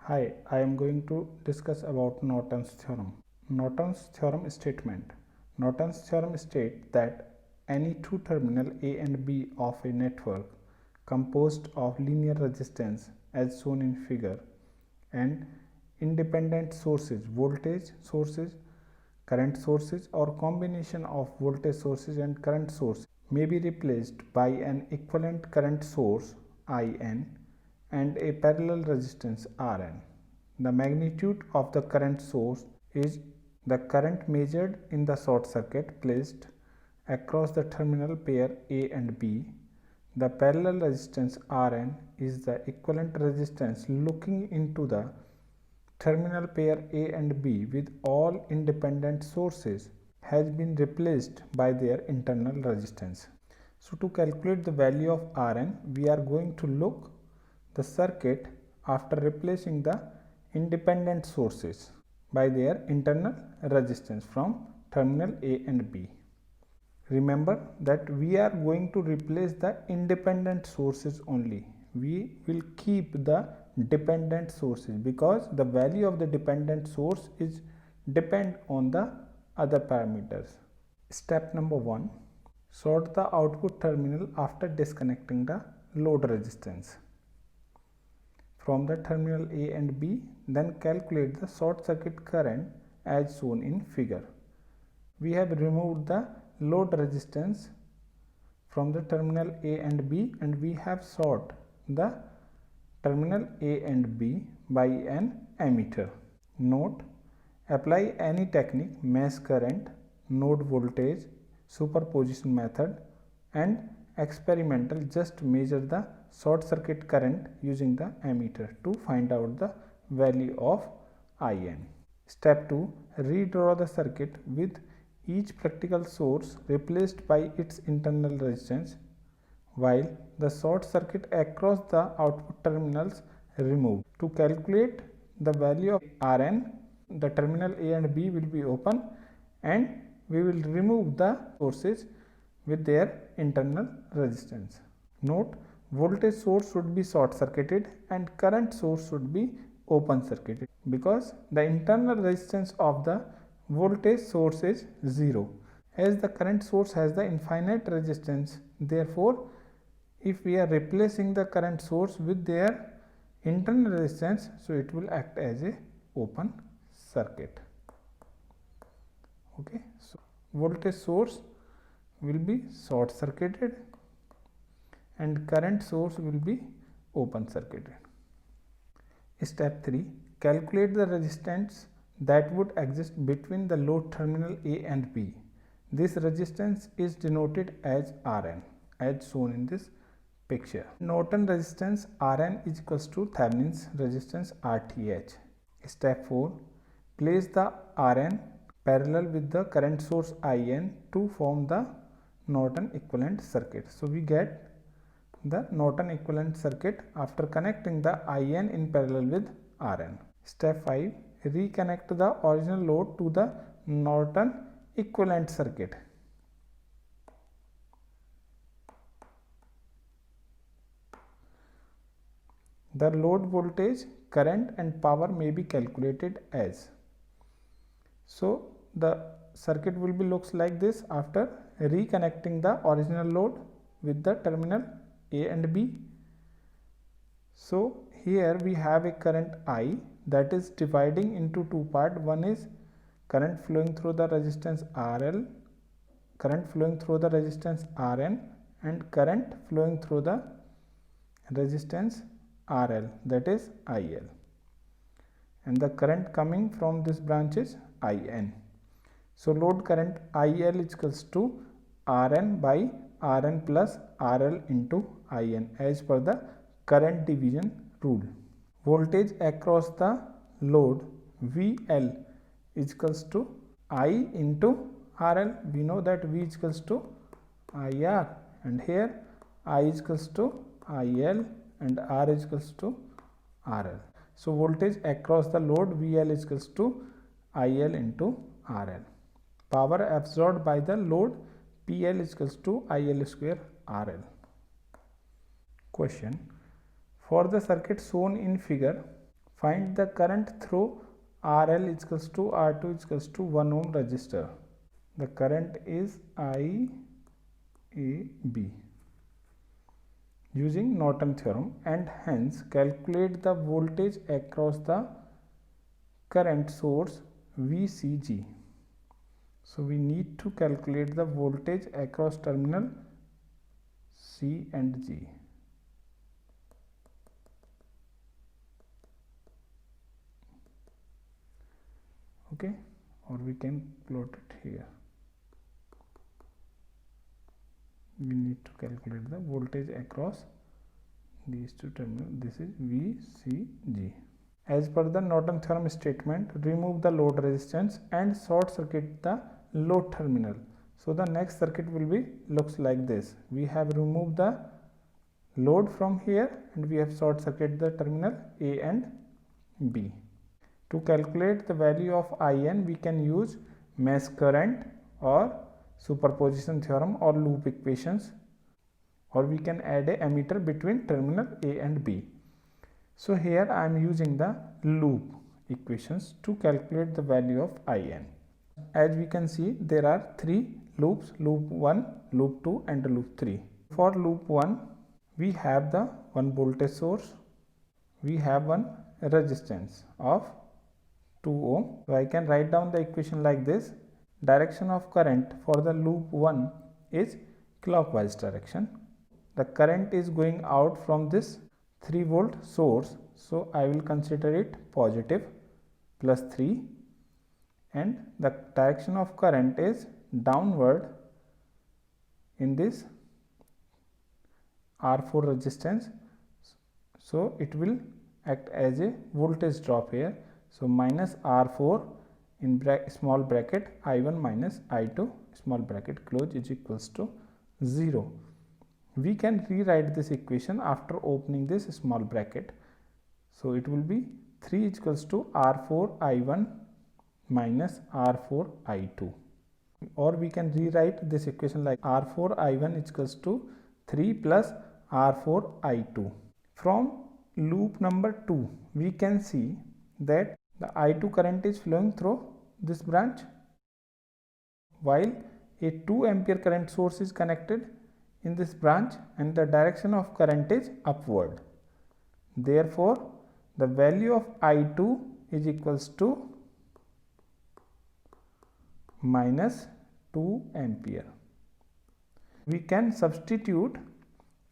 Hi, I am going to discuss about Norton's theorem. Norton's theorem statement. Norton's theorem states that any two terminal A and B of a network composed of linear resistance as shown in figure and independent sources, voltage sources, current sources or combination of voltage sources and current source may be replaced by an equivalent current source IN and a parallel resistance Rn. The magnitude of the current source is the current measured in the short circuit placed across the terminal pair A and B. The parallel resistance Rn is the equivalent resistance looking into the terminal pair A and B with all independent sources has been replaced by their internal resistance. So to calculate the value of Rn, we are going to look the circuit after replacing the independent sources by their internal resistance from terminal A and B. Remember that we are going to replace the independent sources only. We will keep the dependent sources because the value of the dependent source is depend on the other parameters. Step number 1. Sort the output terminal after disconnecting the load resistance from the terminal A and B, then calculate the short circuit current as shown in figure. We have removed the load resistance from the terminal A and B and we have short the terminal A and B by an ammeter. Note: apply any technique, mesh current, node voltage, superposition method and experimental, just measure the short circuit current using the ammeter to find out the value of IN. Step 2. Redraw the circuit with each practical source replaced by its internal resistance while the short circuit across the output terminals removed. To calculate the value of Rn, the terminal A and B will be open and we will remove the sources with their internal resistance. Note: voltage source should be short circuited and current source should be open circuited because the internal resistance of the voltage source is 0. As the current source has the infinite resistance, therefore if we are replacing the current source with their internal resistance, so it will act as a open circuit. Okay, so voltage source will be short circuited and current source will be open circuited. Step 3. Calculate the resistance that would exist between the load terminal A and B. This resistance is denoted as Rn as shown in this picture. Norton resistance Rn is equals to Thevenin's resistance Rth. Step 4. Place the Rn parallel with the current source IN to form the Norton equivalent circuit. So we get the Norton equivalent circuit after connecting the IN in parallel with Rn. Step 5. Reconnect the original load to the Norton equivalent circuit. The load voltage, current and power may be calculated as. So the circuit will be looks like this after reconnecting the original load with the terminal A and B. So here we have a current I that is dividing into two parts. One is current flowing through the resistance RL, current flowing through the resistance RN and current flowing through the resistance RL, that is IL, and the current coming from this branch is IN. So load current IL is equals to Rn by Rn plus RL into IN as per the current division rule. Voltage across the load VL is equals to I into RL. We know that V is equals to IR and here I is equals to IL and R is equals to RL. So voltage across the load VL is equals to IL into RL. Power absorbed by the load PL is equals to IL square RL. Question: for the circuit shown in figure, Find the current through RL is equals to R2 is equals to 1 ohm resistor. The current is IAB using Norton theorem, and hence calculate the voltage across the current source VCG. So we need to calculate the voltage across terminal C and G. Okay, or we can plot it here. We need to calculate the voltage across these two terminals. This is VCG. As per the Norton theorem statement, remove the load resistance and short circuit the load terminal. So the next circuit will be looks like this. We have removed the load from here and we have short circuit the terminal A and B. To calculate the value of IN, we can use mesh current or superposition theorem or loop equations, or we can add a ammeter between terminal A and B. So here I am using the loop equations to calculate the value of IN. As we can see, there are three loops: loop 1, loop 2 and loop 3. For loop 1, we have the one voltage source, we have one resistance of 2 ohm. So I can write down the equation like this. Direction of current for the loop 1 is clockwise direction. The current is going out from this 3 volt source, so I will consider it positive, plus 3, and the direction of current is downward in this R4 resistance, so it will act as a voltage drop here. So minus R4 in small bracket I1 minus I2 small bracket close is equals to 0. We can rewrite this equation after opening this small bracket. So it will be 3 is equals to R4 I1 minus R4 I2, or we can rewrite this equation like R4 I1 is equals to 3 plus R4 I2. From loop number 2, we can see that the I2 current is flowing through this branch, while a 2 ampere current source is connected in this branch and the direction of current is upward. Therefore, the value of I2 is equals to minus 2 ampere. We can substitute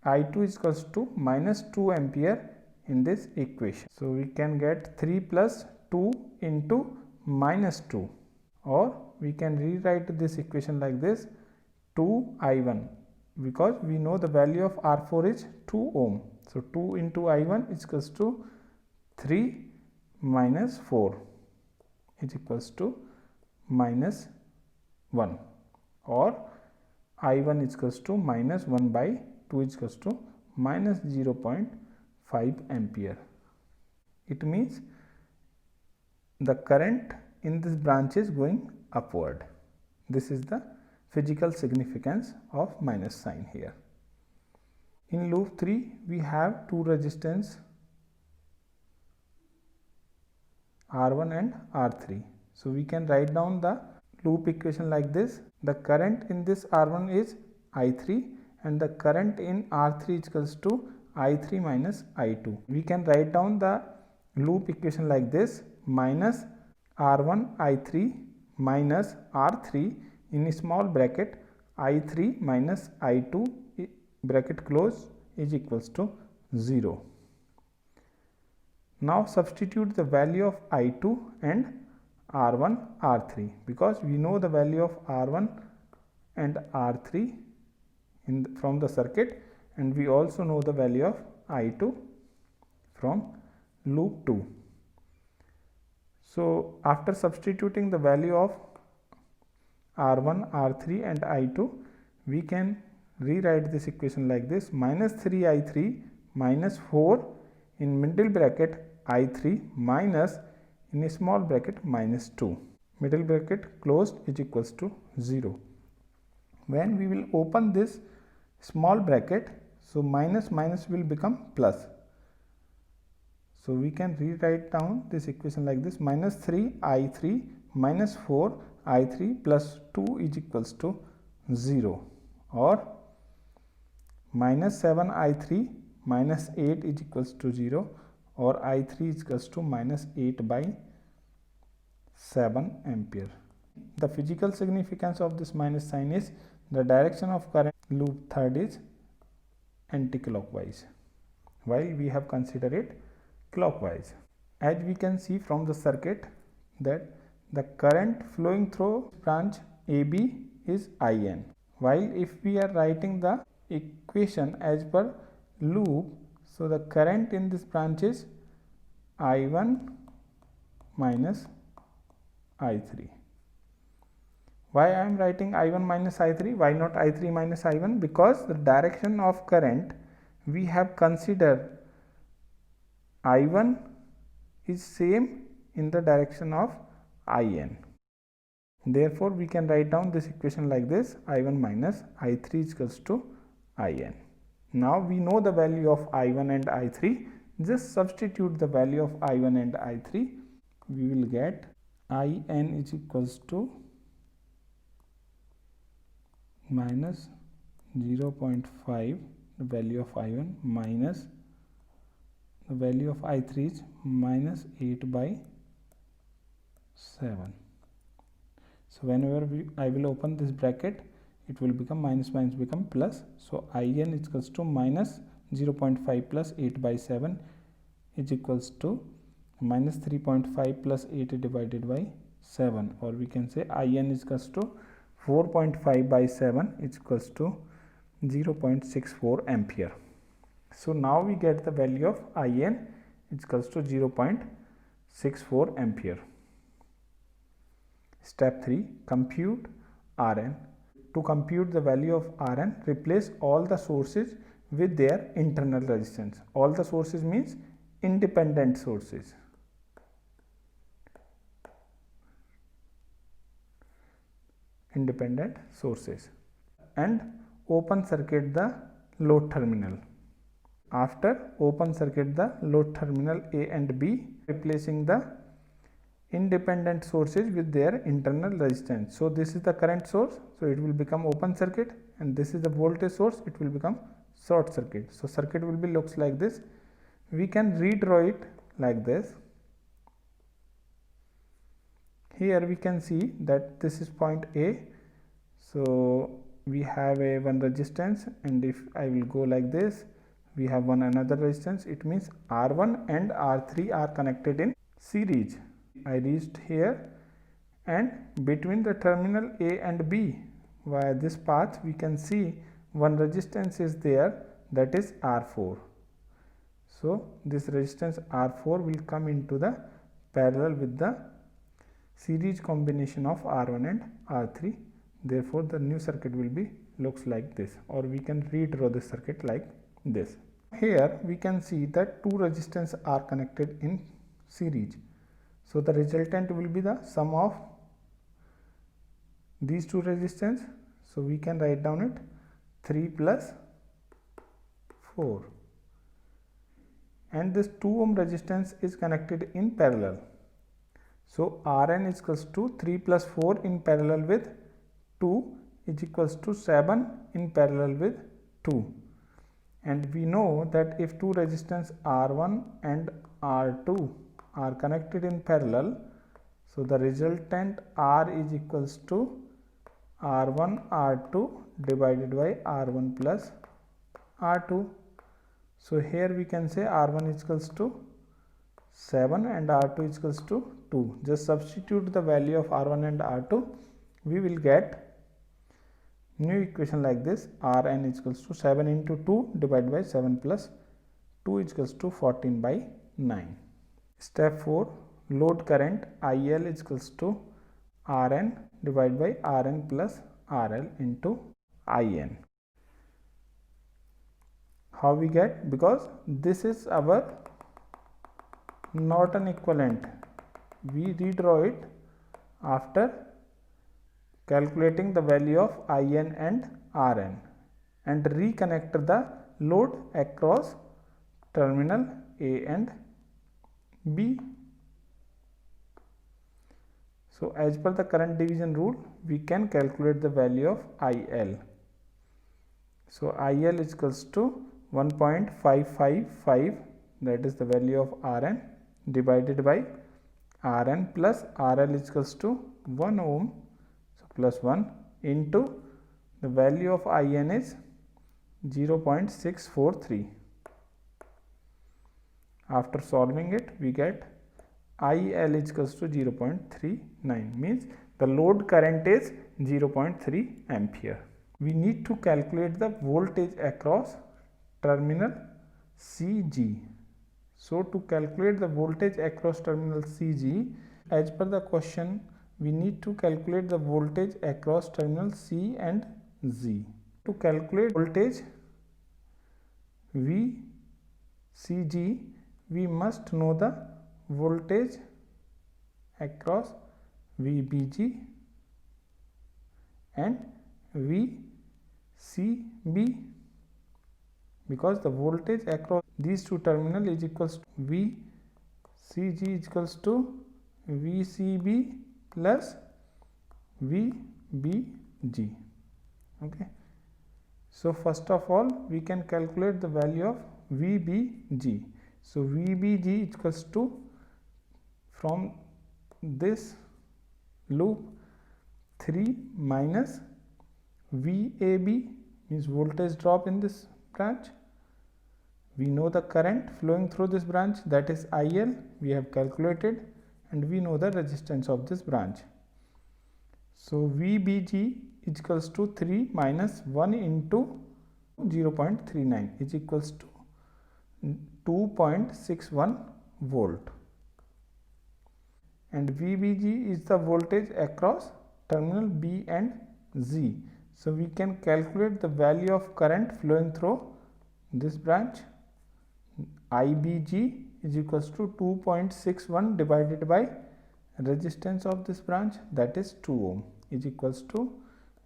I2 is equals to minus 2 ampere in this equation. So we can get 3 plus 2 into minus 2, or we can rewrite this equation like this: 2I1, because we know the value of R4 is 2 ohm. So 2 into I1 is equals to 3 minus 4 is equals to minus 1, or I1 is equals to minus 1 by 2 is equals to minus 0.5 ampere. It means the current in this branch is going upward. This is the physical significance of minus sign here. In loop 3, we have two resistance R1 and R3. So we can write down the loop equation like this: the current in this R1 is I3 and the current in R3 is equals to I3 minus I2. We can write down the loop equation like this: minus R1 I3 minus R3 in small bracket I3 minus I2 bracket close is equals to 0. Now substitute the value of I2 and R1 R3, because we know the value of R1 and R3 from the circuit, and we also know the value of I2 from loop 2. So after substituting the value of R1, R3 and I2, we can rewrite this equation like this: minus 3I3 minus 4 in middle bracket I3 minus in a small bracket minus 2, middle bracket closed is equals to 0. When we will open this small bracket, so minus minus will become plus. So we can rewrite down this equation like this: minus 3i3 minus 4i3 plus 2 is equals to 0, or minus 7i3 minus 8 is equals to 0, or i3 is equals to minus 8 by 7 ampere. The physical significance of this minus sign is the direction of current loop third is anti-clockwise, while we have considered it clockwise. As we can see from the circuit that the current flowing through branch AB is IN, while if we are writing the equation as per loop, so the current in this branch is I1 minus I3. Why I am writing I1 minus I3? Why not I3 minus I1? Because the direction of current we have considered I1 is same in the direction of IN. Therefore, we can write down this equation like this: I1 minus I3 is equals to IN. Now we know the value of I1 and I3. Just substitute the value of I1 and I3. We will get IN is equals to minus 0.5, the value of I1, minus the value of I3 is minus 8 by 7. So whenever I will open this bracket, it will become minus minus become plus. So IN is equals to minus 0.5 plus 8 by 7 is equals to minus 3.5 plus 8 divided by 7, or we can say IN is equals to 4.5 by 7 is equals to 0.64 ampere. So now we get the value of IN is equals to 0.64 ampere. Step 3, compute Rn. To compute the value of Rn, replace all the sources with their internal resistance. All the sources means independent sources. And open circuit the load terminal. After open circuit the load terminal A and B, replacing the independent sources with their internal resistance. So this is the current source, so it will become open circuit, and this is the voltage source, it will become short circuit. So circuit will be looks like this. We can redraw it like this. Here we can see that this is point A. So we have a one resistance, and if I will go like this, we have one another resistance. It means R1 and R3 are connected in series. I reached here, and between the terminal A and B via this path we can see one resistance is there, that is R4. So this resistance R4 will come into the parallel with the series combination of R1 and R3. Therefore the new circuit will be looks like this, or we can redraw the circuit like this. Here we can see that two resistors are connected in series. So the resultant will be the sum of these two resistors. So we can write down it 3 plus 4, and this 2 ohm resistance is connected in parallel. So Rn is equals to 3 plus 4 in parallel with 2 is equals to 7 in parallel with 2. And we know that if two resistors R1 and R2 are connected in parallel, so the resultant R is equals to R1 R2 divided by R1 plus R2. So here we can say R1 is equals to 7 and R2 is equals to 2. Just substitute the value of R1 and R2, we will get new equation like this: Rn is equals to 7 into 2 divided by 7 plus 2 is equals to 14 by 9. Step 4, load current IL is equals to Rn divided by Rn plus RL into IN. How we get? Because this is our Norton equivalent. We redraw it after calculating the value of IN and Rn and reconnect the load across terminal A and B. So as per the current division rule, we can calculate the value of IL. So IL is equals to 1.555, that is the value of Rn, divided by Rn plus RL is equals to 1 ohm, so plus 1 into the value of IN is 0.643. After solving it, we get IL is equals to 0.39, means the load current is 0.3 ampere. We need to calculate the voltage across terminal CG. So to calculate the voltage across terminal CG, as per the question, we need to calculate the voltage across terminal C and Z. To calculate voltage VCG, we must know the voltage across VBG and VCB, because the voltage across these two terminals is equals to VCG is equals to VCB plus VBG. Okay. So first of all, we can calculate the value of VBG. So VBG is equals to, from this loop, 3 minus VAB, means voltage drop in this branch. We know the current flowing through this branch, that is IL, we have calculated, and we know the resistance of this branch. So VBG is equals to 3 minus 1 into 0.39 is equals to 2.61 volt, and VBG is the voltage across terminal B and Z. So we can calculate the value of current flowing through this branch. IBG is equals to 2.61 divided by resistance of this branch, that is 2 ohm, is equals to,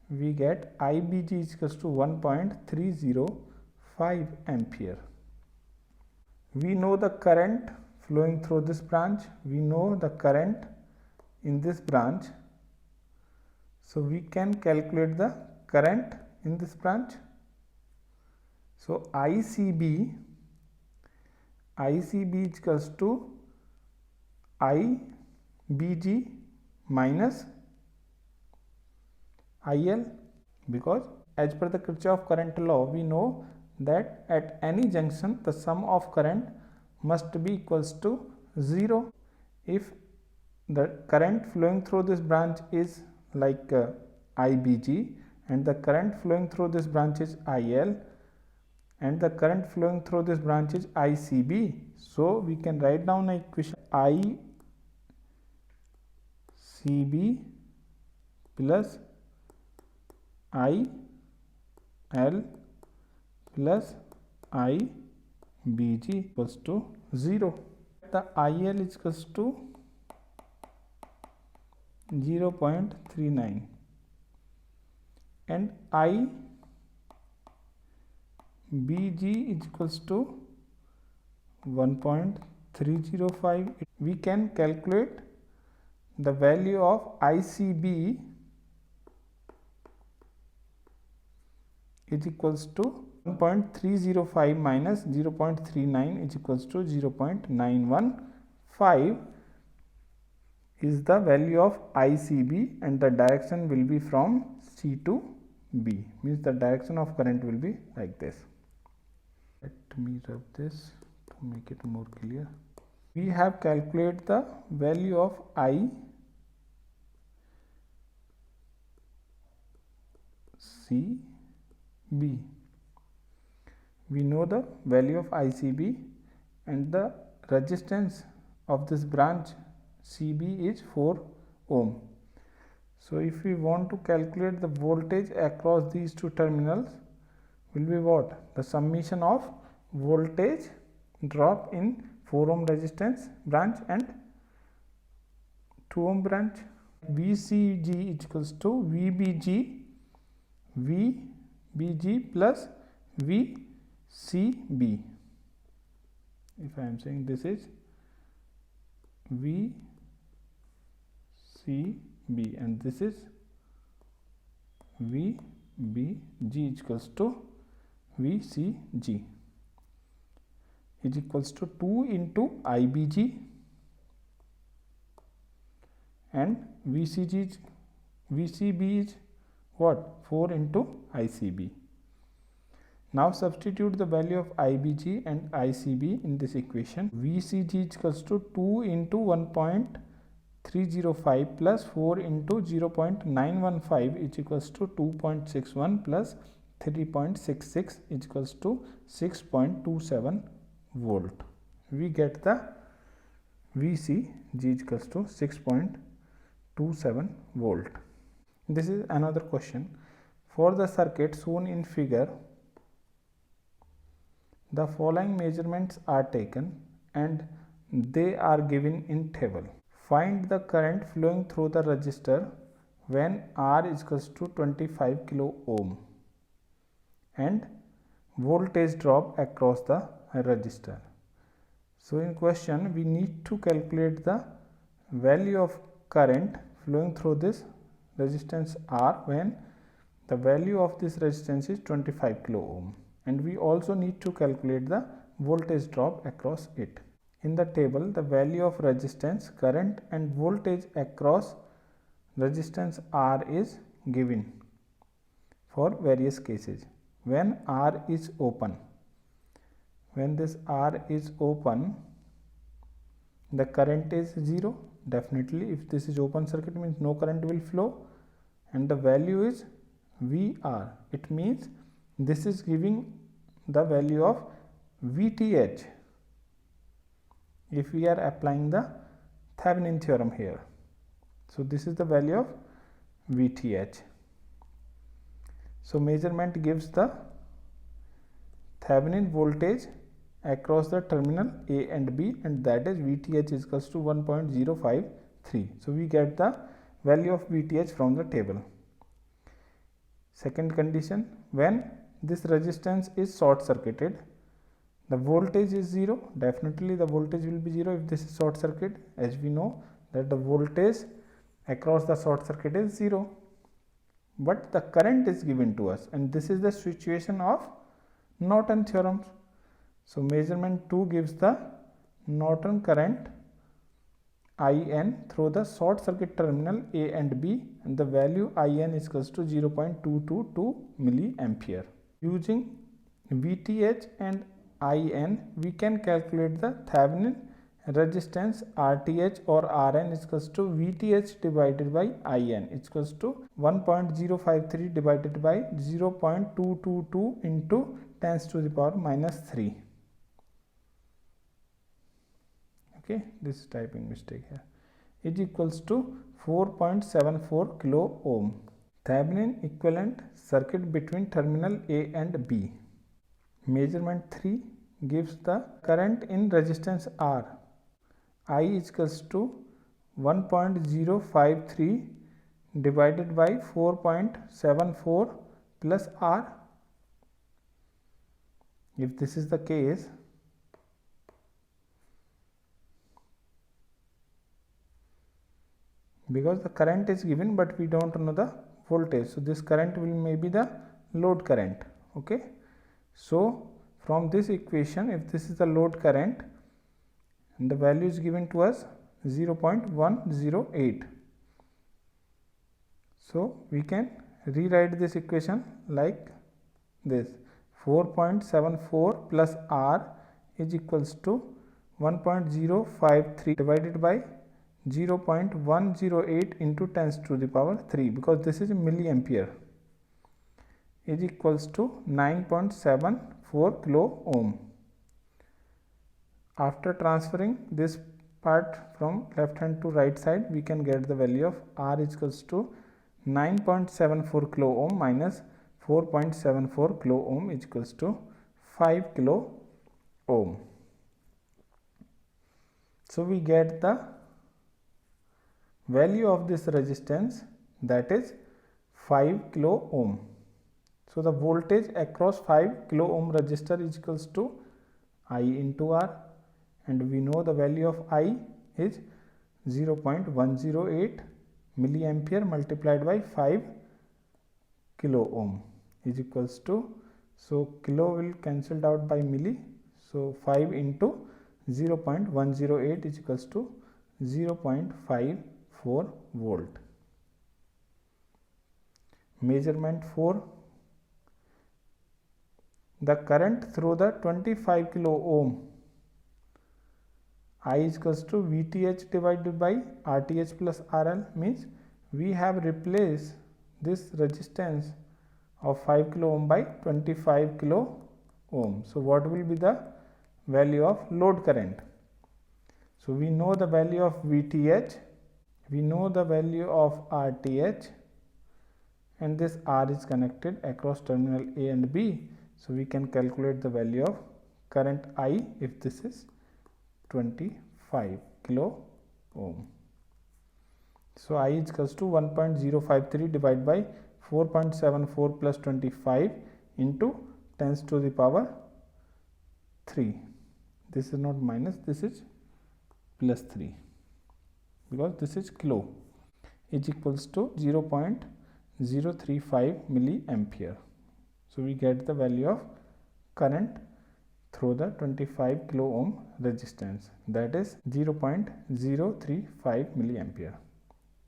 we get IBG is equals to 1.305 ampere. We know the current flowing through this branch, we know the current in this branch, so we can calculate the current in this branch. So ICB is equals to IBG minus IL, because as per the Kirchhoff current law, we know that at any junction the sum of current must be equals to 0. If the current flowing through this branch is like IBG, and the current flowing through this branch is IL, and the current flowing through this branch is ICB, so we can write down an equation ICB plus IL plus IBG equals to 0. The IL is equals to 0.39 and IBG is equals to 1.305. We can calculate the value of ICB is equals to 1.305 minus 0.39 is equals to 0.915 is the value of ICB, and the direction will be from C to B, means the direction of current will be like this. Let me rub this to make it more clear. We have calculated the value of ICB. We know the value of ICB, and the resistance of this branch CB is 4 ohm. So if we want to calculate the voltage across these two terminals, will be what? The summation of voltage drop in 4 ohm resistance branch and 2 ohm branch. VCG is equals to VBG plus VCB. If I am saying this is VCB, and this is VBG is equals to VCG is equals to 2 into IBG, and VCB is what? 4 into ICB. Now substitute the value of IBG and ICB in this equation. VCG is equals to 2 into 1.305 plus 4 into 0.915 is equals to 2.61 plus 3.66 is equals to 6.27 volt. We get the VCG is equals to 6.27 volt. This is another question. For the circuit shown in figure, the following measurements are taken and they are given in table. Find the current flowing through the resistor when R is equals to 25 kilo ohm and voltage drop across the resistor. So in question we need to calculate the value of current flowing through this resistance R when the value of this resistance is 25 kilo ohm, and we also need to calculate the voltage drop across it. In the table, the value of resistance, current and voltage across resistance R is given for various cases. When R is open, when this R is open, the current is 0. Definitely, if this is open circuit, means no current will flow, and the value is VR. It means this is giving the value of VTH if we are applying the Thevenin theorem here. So this is the value of VTH. So measurement gives the Thevenin voltage across the terminal A and B, and that is VTH is equals to 1.053. So we get the value of VTH from the table. Second condition, when this resistance is short circuited, the voltage is 0. Definitely the voltage will be 0 if this is short circuit, as we know that the voltage across the short circuit is 0, but the current is given to us, and this is the situation of Norton theorem. So measurement 2 gives the Norton current IN through the short circuit terminal A and B, and the value IN is equals to 0.222 milliampere. Using VTH and IN, we can calculate the Thevenin resistance RTH or RN is equals to VTH divided by IN is equals to 1.053 divided by 0.222 into 10 to the power minus 3. Okay, this is typing mistake here. Is equals to 4.74 kilo ohm. Thevenin equivalent circuit between terminal A and B. Measurement 3 gives the current in resistance R. I is equals to 1.053 divided by 4.74 plus R. If this is the case, because the current is given but we don't know the voltage, so this current will maybe the load current. Okay, so from this equation, if this is the load current and the value is given to us 0.108, so we can rewrite this equation like this: 4.74 plus R is equals to 1.053 divided by 0.108 into 10 to the power 3, because this is milliampere, is equals to 9.74 kilo ohm. After transferring this part from left hand to right side, we can get the value of R is equals to 9.74 kilo ohm minus 4.74 kilo ohm is equals to 5 kilo ohm. So we get the value of this resistance, that is 5 kilo ohm. So the voltage across 5 kilo ohm resistor is equals to I into R, and we know the value of I is 0.108 milliampere multiplied by 5 kilo ohm is equals to, so kilo will cancelled out by milli, so 5 into 0.108 is equals to 0.54 volt. Measurement 4. The current through the 25 kilo ohm I is equals to VTH divided by RTH plus RL, means we have replaced this resistance of 5 kilo ohm by 25 kilo ohm. So what will be the value of load current? So we know the value of VTH, we know the value of RTH, and this R is connected across terminal A and B. So we can calculate the value of current I if this is 25 kilo ohm. So I is equals to 1.053 divided by 4.74 plus 25 into 10 to the power 3. This is not minus, this is plus 3 because this is kilo, is equals to 0.035 milliampere. So we get the value of current through the 25 kilo ohm resistance, that is 0.035 milliampere.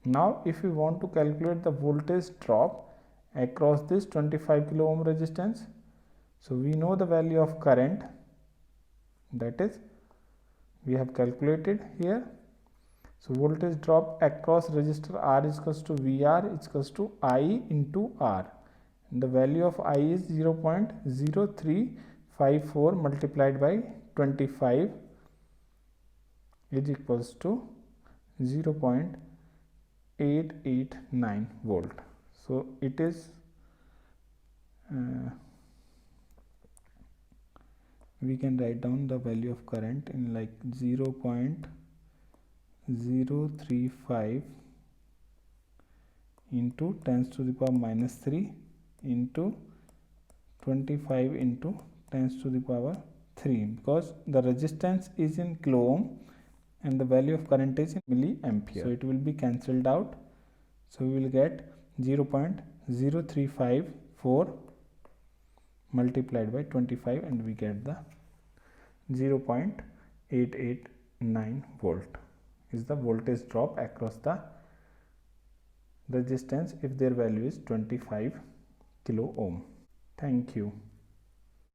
Now if we want to calculate the voltage drop across this 25 kilo ohm resistance, so we know the value of current, that is we have calculated here. So voltage drop across resistor R is equals to VR is equals to I into R, and the value of I is 0.0354 multiplied by 25 is equals to 0.889 volt. So it is we can write down the value of current in like 0.035 into 10 to the power minus 3 into 25 into 10 to the power 3, because the resistance is in kilo ohm and the value of current is in milliampere. So it will be cancelled out. So we will get 0.0354 multiplied by 25 and we get the 0.889 volt is the voltage drop across the resistance if their value is 25 kilo ohm. Thank you.